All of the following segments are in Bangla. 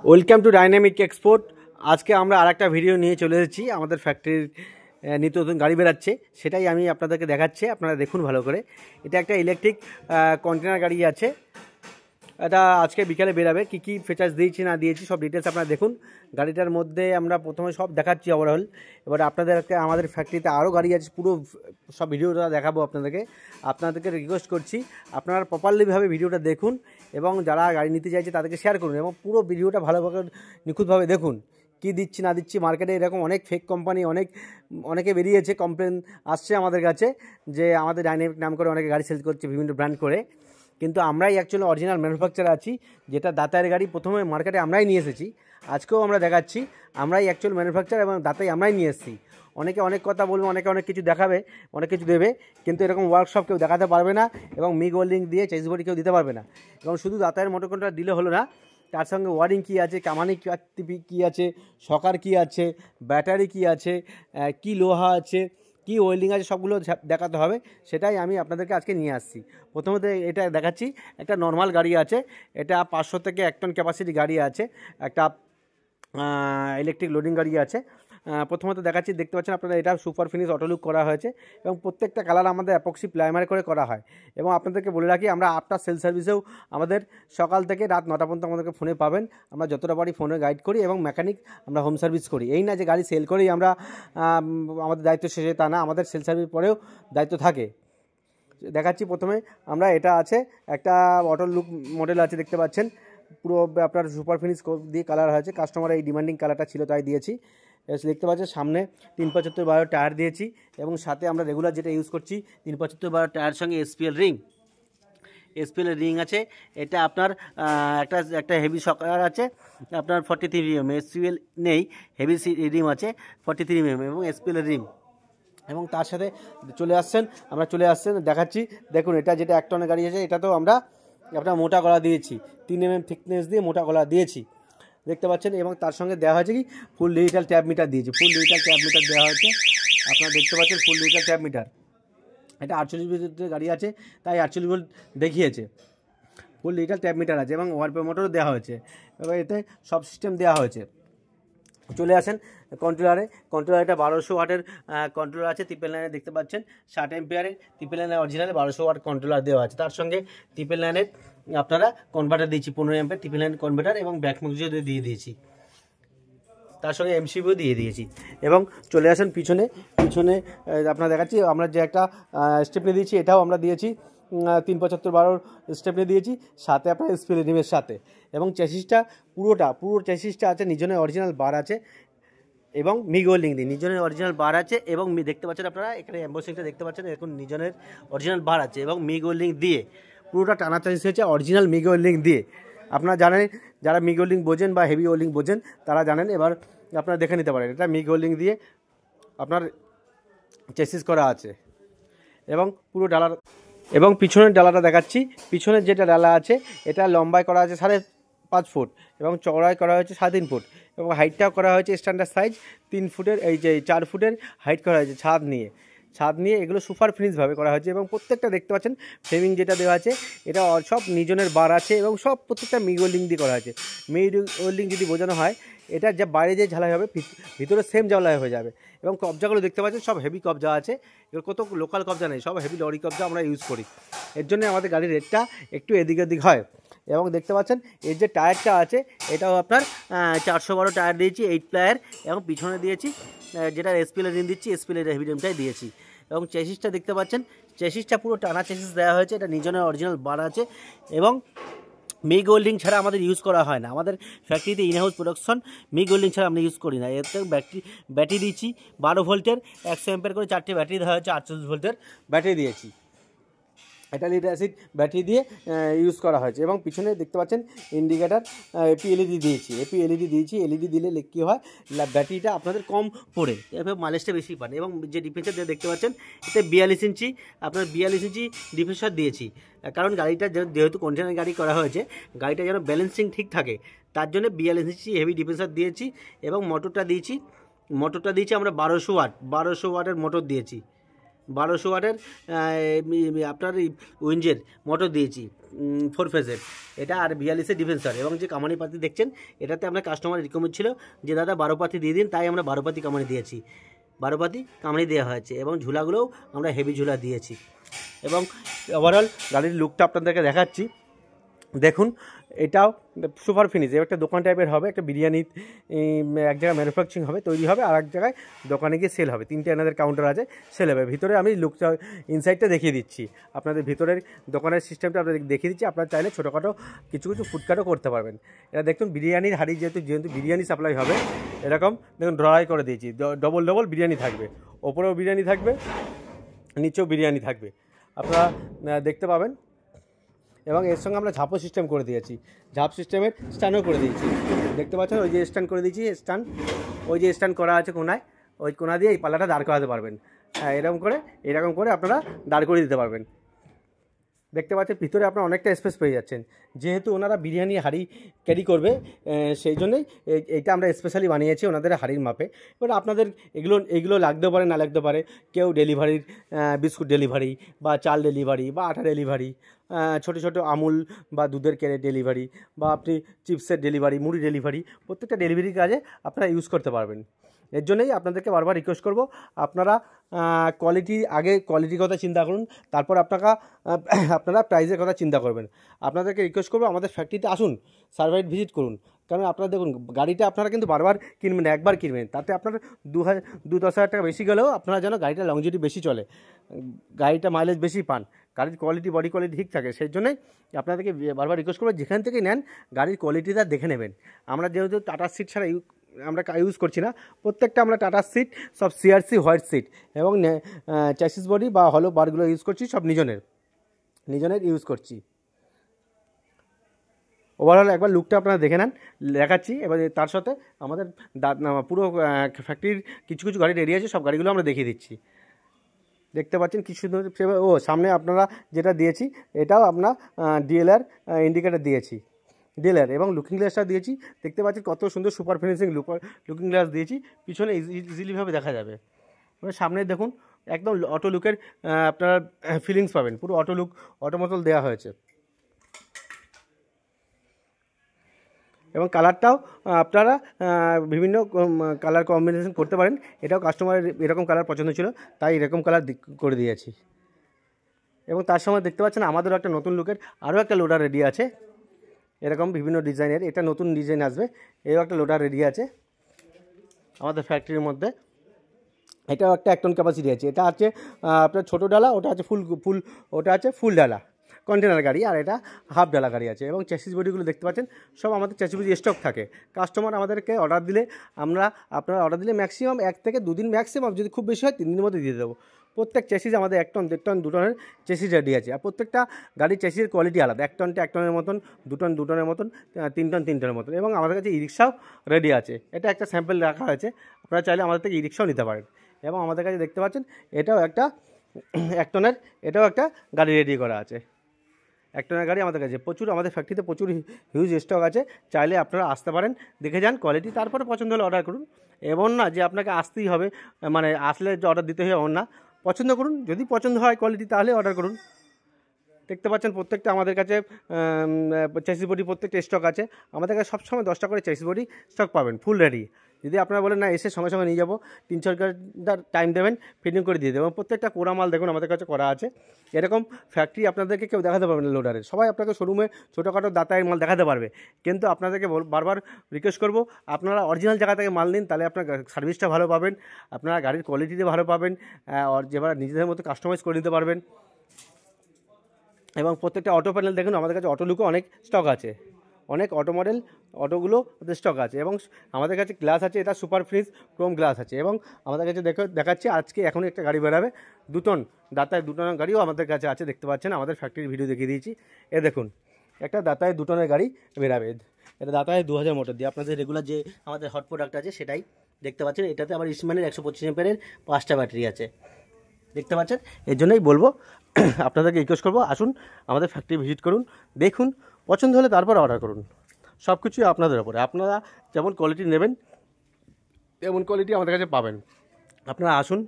Welcome to dynamic export. আজকে আমরা আরেকটা ভিডিও নিয়ে চলে এসেছি। আমাদের ফ্যাক্টরির নিত্য নতুন গাড়ি বেরাচ্ছে, সেটাই আমি আপনাদেরকে দেখাচ্ছি। আপনারা দেখুন ভালো করে। এটা একটা ইলেকট্রিক কন্টেনার গাড়ি আছে। এটা আজকে বিকালে বেরাবে। কী কী ফিচার্স দিয়েছি না দিয়েছি সব ডিটেলস আপনারা দেখুন। গাড়িটার মধ্যে আমরা প্রথমে সব দেখাচ্ছি ওভারঅল। এবার আপনাদেরকে আমাদের ফ্যাক্টরিতে আরও গাড়ি আছে, পুরো সব ভিডিওটা দেখাবো আপনাদেরকে রিকোয়েস্ট করছি আপনারা প্রপারলিভাবে ভিডিওটা দেখুন এবং যারা গাড়ি নিতে চাইছে তাদেরকে শেয়ার করুন এবং পুরো ভিডিওটা ভালোভাবে নিখুঁতভাবে দেখুন। কী দিচ্ছি না দিচ্ছি, মার্কেটে এরকম অনেক ফেক কোম্পানি অনেকে বেরিয়েছে, কমপ্লেন আসছে আমাদের কাছে যে আমাদের ডাইনামিক নাম করে অনেকে গাড়ি সেল করছে বিভিন্ন ব্র্যান্ড করে, কিন্তু আমরাই অ্যাকচুয়ালি অরিজিনাল ম্যানুফ্যাকচার আছি। যেটা দাতায়ের গাড়ি প্রথমে মার্কেটে আমরাই নিয়ে এসেছি, আজকেও আমরা দেখাচ্ছি আমরাই অ্যাকচুয়াল ম্যানুফ্যাকচার এবং দাতাই আমরাই নিয়ে এসেছি। অনেকে অনেক কথা বলবে, অনেকে অনেক কিছু দেখাবে, অনেক কিছু দেবে, কিন্তু এরকম ওয়ার্কশপ কেউ দেখাতে পারবে না এবং মিগ ওয়েল্ডিং দিয়ে চেস বডি কেউ দিতে পারবে না। এবং শুধু দাতায়ের মোটর কন্ট্রোল দিলে হলো না, তার সঙ্গে ওয়ারিং কী আছে, কামানি কী আছে, সকার কী আছে, ব্যাটারি কী আছে, কী লোহা আছে, কী ওয়েল্ডিং আছে, সবগুলো দেখাতে হবে। সেটাই আমি আপনাদেরকে আজকে নিয়ে আসছি। প্রথমত এটা দেখাচ্ছি, একটা নর্মাল গাড়ি আছে, এটা 500 থেকে 1 টন ক্যাপাসিটি গাড়ি আছে, একটা ইলেকট্রিক লোডিং গাড়ি আছে। প্রথমত দেখাচ্ছি, দেখতে পাচ্ছেন আপনারা, এটা সুপার ফিনিশ অটোলুক করা হয়েছে এবং প্রত্যেকটা কালার আমাদের অ্যাপক্সি প্লাইমার করে করা হয়। এবং আপনাদেরকে বলে রাখি, আমরা আফটার সেল সার্ভিসেও আমাদের সকাল থেকে রাত 9টা পর্যন্ত আমাদেরকে ফোনে পাবেন। আমরা যতটা পারি ফোনে গাইড করি এবং মেকানিক আমরা হোম সার্ভিস করি। এই না যে গাড়ি সেল করেই আমরা আমাদের দায়িত্ব শেষে, তা না, আমাদের সেল সার্ভিস পরেও দায়িত্ব থাকে। দেখাচ্ছি প্রথমে আমরা, এটা আছে একটা অটোলুক মডেল আছে, দেখতে পাচ্ছেন পুরো আপনার সুপার ফিনিশ দিয়ে কালার হয়েছে। কাস্টমারের এই ডিমান্ডিং কালারটা ছিল তাই দিয়েছি। দেখতে পাচ্ছেন সামনে 375/12 টায়ার দিয়েছি এবং সাথে আমরা রেগুলার যেটা ইউজ করছি 375/12 টায়ার সঙ্গে এসপিএল রিং আছে। এটা আপনার একটা হেভি শকার আছে আপনার 43 mm, এসপিএল নেই, হেভি রিম আছে 43 mm এবং এসপিএল রিম। এবং তার সাথে চলে আসছেন দেখাচ্ছি। দেখুন, এটা যেটা 1 টনের গাড়ি আছে, এটাতেও আমরা আপনার মোটা গলা দিয়েছি, 3 mm থিকনেস দিয়ে মোটা গলা দিয়েছি, দেখতে পাচ্ছেন। এবং তার সঙ্গে দেওয়া হয়েছে কি, ফুল ডিজিটাল ট্যাব মিটার দিয়েছি। দেওয়া হয়েছে, আপনারা দেখতে পাচ্ছেন ফুল ডিজিটাল ট্যাব মিটার। এটা 48 ভোল্টের গাড়ি আছে তাই 48 ভোল্ট দেখিয়েছে। ফুল ডিজিটাল ট্যাব মিটার আছে এবং ওয়ারপে মোটরও দেওয়া হয়েছে। এবার এতে সব সিস্টেম দেওয়া হয়েছে। চলে আসেন কন্ট্রোলারে। এটা 1200 ওয়াটের কন্ট্রোলার আছে। ট্রিপল লাইনের দেখতে পাচ্ছেন 60 এম্পিয়ারের ট্রিপল লাইনের অরিজিনালে 1200 ওয়াট কন্ট্রোলার দেওয়া আছে। তার সঙ্গে ট্রিপল লাইনের আপনারা কনভার্টার দিয়েছি, 15 এম্পিয়ার ট্রিপল লাইন কনভার্টার এবং ব্যাক মিউজিও দিয়ে দিয়েছি, তার সঙ্গে এমসিবিও দিয়ে দিয়েছি। এবং চলে আসেন পিছনে আপনারা দেখাচ্ছি, আমরা যে একটা স্টেপনি দিয়েছি, এটাও আমরা দিয়েছি 375/12 স্টেপনি দিয়েছি, সাথে আপনার এসপিএল রিমের সাথে। এবং পুরো চেসিসটা আছে, নিজনের অরিজিনাল বার আছে এবং মিগ ওয়েল্ডিং দিয়ে নিজনের অরিজিনাল বার আছে। এবং দেখতে পাচ্ছেন আপনারা এখানে এম্বোসিংটা দেখতে পাচ্ছেন, এখন নিজনের অরিজিনাল বার আছে এবং মিগ ওয়েল্ডিং দিয়ে পুরোটা টানা চেসিস হয়েছে অরিজিনাল মিগ ওয়েল্ডিং দিয়ে। আপনারা জানেন, যারা মিগ ওয়েল্ডিং বোঝেন বা হেভি ওয়েল্ডিং বোঝেন তারা জানেন। এবার আপনারা দেখে নিতে পারেন, এটা মিগ ওয়েল্ডিং দিয়ে আপনার চেসিস করা আছে। এবং পুরো ডালার এবং পিছনের ডালাটা দেখাচ্ছি। পিছনের যেটা ডালা আছে, এটা লম্বায় করা আছে 5.5 ফুট এবং চওড়ায় করা হয়েছে 3.5 ফুট এবং হাইটটাও করা হয়েছে স্ট্যান্ডার্ড সাইজ 3 ফুটের, এই যে 4 ফুটের হাইট করা হয়েছে ছাদ নিয়ে। এগুলো সুপার ফিনিশভাবে করা হয়েছে এবং প্রত্যেকটা দেখতে পাচ্ছেন ফ্রেমিং যেটা দেওয়া আছে, এটা সব নিজনের বার আছে এবং সব প্রত্যেকটা মিগ ওয়েল্ডিং দিয়ে করা হয়েছে। মিগ ওয়েল্ডিং যদি বোঝানো হয়, এটা যে বাইরে যে ঝালাই হবে ভিতরে সেম ঝালাই হয়ে যাবে। এবং কবজাগুলো দেখতে পাচ্ছেন সব হেভি কবজা আছে, এগুলো কত লোকাল কবজা নেই, সব হেভি লরি কবজা আমরা ইউজ করি। এর জন্য আমাদের গাড়ির রেটটা একটু এদিক ওদিক হয়। এবং দেখতে পাচ্ছেন এর যে টায়ারটা আছে, এটাও আপনার 412 টায়ার দিয়েছি 8 প্লায়ার এবং পিছনে দিয়েছি যেটা এসপিএল রিম দিচ্ছি, এসপিএল হেভি রিমটাই দিয়েছি। এবং চেসিসটা দেখতে পাচ্ছেন, চেসিসটা পুরো টানা চেসিস দেওয়া হয়েছে, এটা নিজনের অরিজিনাল বার আছে। এবং মিগ ওয়েল্ডিং ছাড়া আমাদের ইউজ করা হয় না, আমাদের ফ্যাক্টরিতে ইনহাউস প্রোডাকশন, মিগ ওয়েল্ডিং ছাড়া আমরা ইউজ করি না। এতে ব্যাটারি দিচ্ছি 12 ভোল্টের 100 এম্পিয়ার করে 4টে ব্যাটারি দেওয়া হয়েছে, 48 ভোল্টের ব্যাটারি দিয়েছি। এটা লিড অ্যাসিড ব্যাটারি দিয়ে ইউজ করা হয়েছে। এবং পিছনে দেখতে পাচ্ছেন ইন্ডিকেটার এপি এলইডি দিয়েছি। এলইডি দিলে কী হয়, ব্যাটারিটা আপনাদের কম পড়ে, এবার মাইলেজটা বেশি পান। এবং যে ডিফেন্সার দেখতে পাচ্ছেন, এতে 42 ইঞ্চি আপনার 42 ইঞ্চি ডিফেন্সার দিয়েছি, কারণ গাড়িটা যেহেতু কন্টেনার গাড়ি করা হয়েছে, গাড়িটা যেন ব্যালেন্সিং ঠিক থাকে, তার জন্য 42 ইঞ্চি হেভি ডিফেন্সার দিয়েছি। এবং মোটরটা দিয়েছি আমরা 1200 ওয়াটের মোটর দিয়েছি, 1200 ওয়াটের আপনার উইঞ্জের মোটর দিয়েছি। 4 ফেজের এটা, আর 42 ডিফেন্সার। এবং যে কামানি পাতি দেখছেন এটাতে আপনার কাস্টমার রিকমেন্ড ছিল যে দাদা 12 পাতি দিয়ে দিন, তাই আমরা 12 পাতি কামানি দিয়েছি, 12 পাতি কামানি দেওয়া হয়েছে। এবং ঝুলাগুলোও আমরা হেভি ঝুলা দিয়েছি। এবং ওভারঅল গাড়ির লুকটা আপনাদেরকে দেখাচ্ছি, দেখুন। এটাও সুপার ফিনিশ, একটা দোকান টাইপের হবে, একটা বিরিয়ানি এক জায়গায় ম্যানুফ্যাকচারিং হবে, তৈরি হবে, আর এক জায়গায় দোকানে গিয়ে সেল হবে। 3টে এনাদের কাউন্টার আছে, সেল হবে। ভিতরে আমি লুকটা ইনসাইডটা দেখিয়ে দিচ্ছি আপনাদের, ভিতরের দোকানের সিস্টেমটা আপনাদের দেখিয়ে দিচ্ছি। আপনারা চাইলে ছোটোখাটো কিছু ফুটকাটও করতে পারবেন। এটা দেখুন বিরিয়ানির হাঁড়ি, যেহেতু বিরিয়ানি সাপ্লাই হবে, এরকম দেখুন ড্রয়াই করে দিয়েছি, ডবল বিরিয়ানি থাকবে, ওপরেও বিরিয়ানি থাকবে, নিচেও বিরিয়ানি থাকবে, আপনারা দেখতে পাবেন। এবং এর সঙ্গে আমরা ঝাপও সিস্টেম করে দিয়েছি, ঝাপ সিস্টেমের স্ট্যান্ডও করে দিয়েছি, দেখতে পাচ্ছেন। ওই যে স্ট্যান্ড করে দিয়েছি, ওই যে স্ট্যান্ড করা আছে কোনায়, ওই কোনা দিয়ে এই পাল্লাটা দাঁড় করাতে পারবেন। হ্যাঁ, এরকম করে আপনারা দাঁড় করিয়ে দিতে পারবেন। দেখতে পাচ্ছেন ভিতরে আপনারা অনেকটা স্পেস পেয়ে যাচ্ছেন, যেহেতু ওনারা বিরিয়ানি হাঁড়ি ক্যারি করবে, সেই জন্যই এইটা আমরা স্পেশালি বানিয়েছি ওনাদের হাঁড়ির মাপে। এবার আপনাদের এগুলো লাগতেও পারে, না লাগতে পারে। কেউ ডেলিভারির বিস্কুট ডেলিভারি, বা চাল ডেলিভারি, বা আটা ডেলিভারি, ছোটো আমুল বা দুধের ক্যারেট ডেলিভারি, বা আপনি চিপসের ডেলিভারি, মুড়ি ডেলিভারি, প্রত্যেকটা ডেলিভারি কাজে আপনারা ইউজ করতে পারবেন। এর জন্যই আপনাদেরকে বারবার রিকোয়েস্ট করব, আপনারা কোয়ালিটির কথা চিন্তা করুন, তারপর আপনারা প্রাইসের কথা চিন্তা করবেন। আপনাদেরকে রিকোয়েস্ট করবো আমাদের ফ্যাক্টরিতে আসুন, সার্ভাইট ভিজিট করুন। কারণ আপনারা দেখুন গাড়িটা আপনারা কিন্তু বারবার কিনবেন, একবার কিনবেন, তাতে আপনার 2-10 হাজার টাকা বেশি গেলেও আপনারা যেন গাড়িটা লংজিভিটি বেশি চলে, গাড়িটা মাইলেজ বেশি পান, গাড়ির কোয়ালিটি, বডি কোয়ালিটি ঠিক থাকে। সেই জন্যই আপনাদেরকে বারবার রিকোয়েস্ট করবো, যেখান থেকে নেন গাড়ির কোয়ালিটিটা দেখে নেবেন। আমরা যেহেতু টাটা সিট ছাড়া আমরা ইউজ করছি না, প্রত্যেকটা আমরা টাটা সিট, সব সিআরসি হোয়াইট সিট, এবং চ্যাসিস বডি বা হলো বারগুলো ইউজ করছি, সব নিজনের ইউজ করছি। ওভারঅল একবার লুকটা আপনারা দেখে নেন, দেখাচ্ছি। এবার তার সাথে আমাদের পুরো ফ্যাক্টরির কিছু গাড়ি রেডি আছে, সব গাড়িগুলো আমরা দেখিয়ে দিচ্ছি। দেখতে পাচ্ছেন কি সুন্দর। সামনে আপনারা যেটা দিয়েছি, এটাও আপনার ডিএলআর ইন্ডিকেটার দিয়েছি, ডিএলআর, এবং লুকিং গ্লাসটা দিয়েছি। দেখতে পাচ্ছেন কত সুন্দর সুপার ফিনিশিং লুকিং গ্লাস দিয়েছি, পিছনে ইজিলিভাবে দেখা যাবে। সামনে দেখুন একদম অটো লুকের আপনারা ফিলিংস পাবেন, পুরো অটো মতল দেওয়া হয়েছে। এবং কালারটাও আপনারা বিভিন্ন কালার কম্বিনেশন করতে পারেন। এটাও কাস্টমারের এরকম কালার পছন্দ ছিল, তাই এরকম কালার করে দিয়েছি। এবং তার সময় দেখতে পাচ্ছেন আমাদেরও একটা নতুন লুকের আরও একটা লোডার রেডি আছে, এরকম বিভিন্ন ডিজাইনের। এটা নতুন ডিজাইন আসবে, এও একটা লোডার রেডি আছে আমাদের ফ্যাক্টরির মধ্যে। এটাও একটা 1 টন ক্যাপাসিটি আছে। এটা আছে আপনার ছোটো ডালা, ওটা আছে ওটা আছে ফুল ডালা কন্টেনার গাড়ি, আর এটা হাফ ডালা গাড়ি আছে। এবং চ্যাসিস বডিগুলো দেখতে পাচ্ছেন সব আমাদের চ্যাসিস বডি স্টক থাকে। কাস্টমার আমাদেরকে অর্ডার দিলে আপনারা অর্ডার দিলে ম্যাক্সিমাম 1 থেকে 2 দিন, ম্যাক্সিমাম যদি খুব বেশি হয় 3 দিনের মধ্যে দিয়ে দেবো। প্রত্যেক চ্যাসিস আমাদের 1 টন, 1.5 টন, 2 টনের চ্যাসিস রেডি আছে। আর প্রত্যেকটা গাড়ির চ্যাসিসের কোয়ালিটি আলাদা, 1 টনটা 1 টনের মতন, 2 টন 2 টনের মতন, 3 টন 3 টনের মতন। এবং আমাদের কাছে ই রিক্সাও রেডি আছে, এটা একটা স্যাম্পল রাখা হয়েছে, আপনারা চাইলে আমাদের থেকে ই রিক্সাও নিতে পারেন। এবং আমাদের কাছে দেখতে পাচ্ছেন এটাও একটা 1 টনের, এটাও একটা গাড়ি রেডি করা আছে। 1 টনের গাড়ি আমাদের কাছে প্রচুর, আমাদের ফ্যাক্টরিতে প্রচুর হিউজ স্টক আছে। চাইলে আপনারা আসতে পারেন, দেখে যান কোয়ালিটি, তারপরে পছন্দ হলে অর্ডার করুন। এমন না যে আপনাকে আসতেই হবে, মানে আসলে যে অর্ডার দিতে হবে এমন না। পছন্দ করুন, যদি পছন্দ হয় কোয়ালিটি তাহলে অর্ডার করুন। দেখতে পাচ্ছেন প্রত্যেকটা আমাদের কাছে চ্যাসিস বডি প্রত্যেকটা স্টক আছে। আমাদের কাছে সবসময় 10টা করে চ্যাসিস বডি স্টক পাবেন, ফুল রেডি। যদি আপনারা বলেন না এসে সঙ্গে সঙ্গে নিয়ে যাবো, 3-4 ঘন্টা টাইম দেবেন, ফিটিং করে দিয়ে দেবেন। প্রত্যেকটা কোরা মাল দেখুন আমাদের কাছে করা আছে। এরকম ফ্যাক্টরি আপনাদেরকে কেউ দেখাতে পারবে না লোডারের, সবাই আপনাকে শোরুমে ছোটোখাটো দাতায়ের মাল দেখাতে পারবে। কিন্তু আপনাদেরকে বারবার রিকোয়েস্ট করবো, আপনারা অরিজিনাল জায়গা থেকে মাল নিন, তাহলে আপনার সার্ভিসটা ভালো পাবেন, আপনারা গাড়ির কোয়ালিটিতে ভালো পাবেন, যেভাবে নিজেদের মতো কাস্টমাইজ করে নিতে পারবেন। এবং প্রত্যেকটা অটো প্যানেল দেখুন আমাদের কাছে অটো লুকও অনেক স্টক আছে, অনেক অটো মডেল অটোগুলো স্টক আছে। এবং আমাদের কাছে গ্লাস আছে, এটা সুপার ফ্রিজ ক্রোম গ্লাস আছে। এবং আমাদের কাছে দেখাচ্ছি আজকে এখন একটা গাড়ি বেরাবে 2 টন, দাতায় 2 টনের গাড়িও আমাদের কাছে আছে, দেখতে পাচ্ছেন আমাদের ফ্যাক্টরির ভিডিও দেখিয়ে দিয়েছি। দেখুন একটা দাতায় 2 টনের গাড়ি বেরাবে, এটা দাতায় 2000 মোটর দিয়ে। আপনাদের রেগুলার যে আমাদের হট প্রোডাক্ট আছে সেটাই দেখতে পাচ্ছেন। এটাতে আবার ইস্টম্যানের 125 এম্পিয়ারের 5টা ব্যাটারি আছে, দেখতে পাচ্ছেন। এর জন্যই বলবো আপনাদেরকে রিকোয়েস্ট করবো, আসুন আমাদের ফ্যাক্টরি ভিজিট করুন, দেখুন, পছন্দ হলে তারপর অর্ডার করুন। সব কিছুই আপনাদের ওপরে, আপনারা যেমন কোয়ালিটি নেবেন তেমন কোয়ালিটি আমাদের কাছে পাবেন। আপনারা আসুন,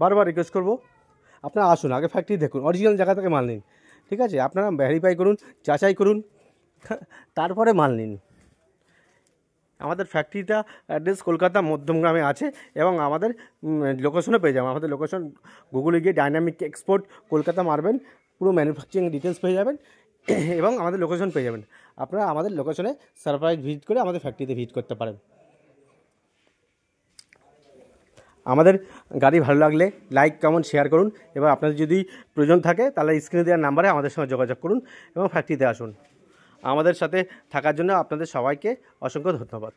বারবার রিকোয়েস্ট করবো, আপনারা আসুন, আগে ফ্যাক্টরি দেখুন, অরিজিনাল জায়গা থেকে মাল নিন। ঠিক আছে, আপনারা ভেরিফাই করুন, যাচাই করুন, তারপরে মাল নিন। আমাদের ফ্যাক্টরিটা অ্যাড্রেস কলকাতা মধ্যমগ্রামে আছে এবং আমাদের লোকেশনও পেয়ে যাবেন। আমাদের লোকেশন গুগলে গিয়ে ডাইনামিক এক্সপোর্ট কলকাতা মারবেন, পুরো ম্যানুফ্যাকচারিং ডিটেলস পেয়ে যাবেন এবং আমাদের লোকেশন পেয়ে যাবেন। আপনারা আমাদের লোকেশনে সারপ্রাইজ ভিজিট করে আমাদের ফ্যাক্টরিতে ভিজিট করতে পারেন। আমাদের গাড়ি ভালো লাগলে লাইক, কমেন্ট, শেয়ার করুন এবং আপনাদের যদি প্রয়োজন থাকে তাহলে স্ক্রিনে দেওয়ার নাম্বারে আমাদের সঙ্গে যোগাযোগ করুন এবং ফ্যাক্টরিতে আসুন। আমাদের সাথে থাকার জন্য আপনাদের সবাইকে অসংখ্য ধন্যবাদ।